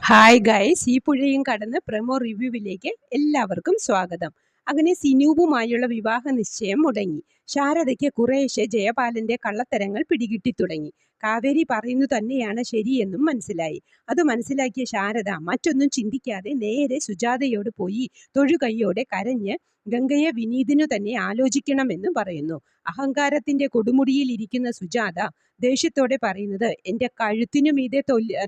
Hi guys, ഈ പുഴയും കടന്ന് പ്രമോ റിവ്യൂവിലേക്ക് എല്ലാവർക്കും സ്വാഗതം. അങ്ങനെ സിനൂപുമായുള്ള വിവാഹ നിശ്ചയം മുടങ്ങി. ശാരദയ്ക്ക് കുറേശ്ശെ ജയപാലന്റെ കള്ളത്തരങ്ങൾ പിടികിട്ടി തുടങ്ങി. കാവേരി പറയുന്നു തന്നെയാണ് ശരിയെന്നും മനസ്സിലായി. അത് മനസ്സിലാക്കിയ ശാരദ മറ്റൊന്നും ചിന്തിക്കാതെ നേരെ സുജാതയോട് പോയി തൊഴുകൈയോടെ കരഞ്ഞ് ഗംഗയെ വിനീതിനു തന്നെ ആലോചിക്കണമെന്ന് പറയുന്നു. അഹങ്കാരത്തിന്റെ കൊടുമുടിയിൽ ഇരിക്കുന്ന സുജാത ദേഷ്യത്തോടെ പറയുന്നത്, എന്റെ കഴുത്തിനു മീതെ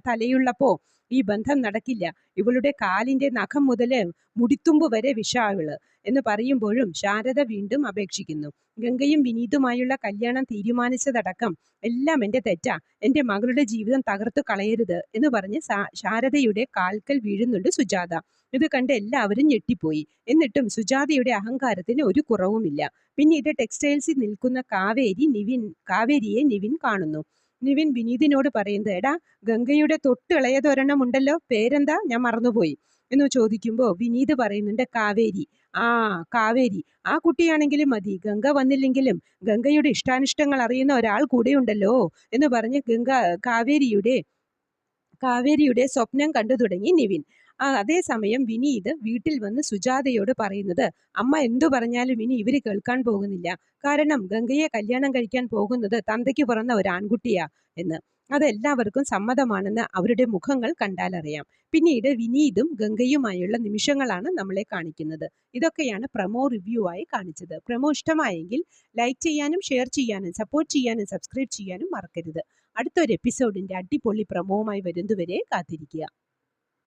തലയുള്ളപ്പോ ഈ ബന്ധം നടക്കില്ല. ഇവളുടെ കാലിന്റെ നഖം മുതൽ മുടിത്തുമ്പ് വരെ വിഷാവള് എന്ന് പറയുമ്പോഴും ശാരദ വീണ്ടും അപേക്ഷിക്കുന്നു. ഗംഗയും വിനീതുമായുള്ള കല്യാണം തീരുമാനിച്ചതടക്കം എല്ലാം എന്റെ തെറ്റാ. എന്റെ മകളുടെ ജീവിതം തകർത്തു കളയരുത് എന്ന് പറഞ്ഞ് ശാരദയുടെ കാൽക്കൽ വീഴുന്നുണ്ട് സുജാത. ഇത് കണ്ട് എല്ലാവരും ഞെട്ടിപ്പോയി. എന്നിട്ടും സുജാതയുടെ അഹങ്കാരത്തിന് ഒരു കുറവുമില്ല. പിന്നീട് ടെക്സ്റ്റൈൽസിൽ നിൽക്കുന്ന കാവേരിയെ നിവിൻ കാണുന്നു. നിവിൻ വിനീതിനോട് പറയുന്നത്, എടാ ഗംഗയുടെ തൊട്ടിളയതൊരെണ്ണം ഉണ്ടല്ലോ, പേരെന്താ, ഞാൻ മറന്നുപോയി എന്ന് ചോദിക്കുമ്പോൾ വിനീത് പറയുന്നുണ്ട്, കാവേരി. കാവേരി, ആ കുട്ടിയാണെങ്കിലും മതി, ഗംഗ വന്നില്ലെങ്കിലും ഗംഗയുടെ ഇഷ്ടാനിഷ്ടങ്ങൾ അറിയുന്ന ഒരാൾ കൂടെ ഉണ്ടല്ലോ എന്ന് പറഞ്ഞ് കാവേരിയുടെ സ്വപ്നം കണ്ടു തുടങ്ങി നിവിൻ. അതേസമയം വിനീത് വീട്ടിൽ വന്ന് സുജാതയോട് പറയുന്നത്, അമ്മ എന്തു പറഞ്ഞാലും ഇനി ഇവര് കേൾക്കാൻ പോകുന്നില്ല. കാരണം ഗംഗയെ കല്യാണം കഴിക്കാൻ പോകുന്നത് തന്തയ്ക്ക് പിറന്ന ഒരു ആൺകുട്ടിയാ എന്ന്. അതെല്ലാവർക്കും സമ്മതമാണെന്ന് അവരുടെ മുഖങ്ങൾ കണ്ടാലറിയാം. പിന്നീട് വിനീതും ഗംഗയുമായുള്ള നിമിഷങ്ങളാണ് നമ്മളെ കാണിക്കുന്നത്. ഇതൊക്കെയാണ് പ്രമോ റിവ്യൂ ആയി കാണിച്ചത്. പ്രമോ ഇഷ്ടമായെങ്കിൽ ലൈക്ക് ചെയ്യാനും ഷെയർ ചെയ്യാനും സപ്പോർട്ട് ചെയ്യാനും സബ്സ്ക്രൈബ് ചെയ്യാനും മറക്കരുത്. അടുത്തൊരു എപ്പിസോഡിന്റെ അടിപൊളി പ്രമോവുമായി വരുന്നതുവരെ കാത്തിരിക്കുക.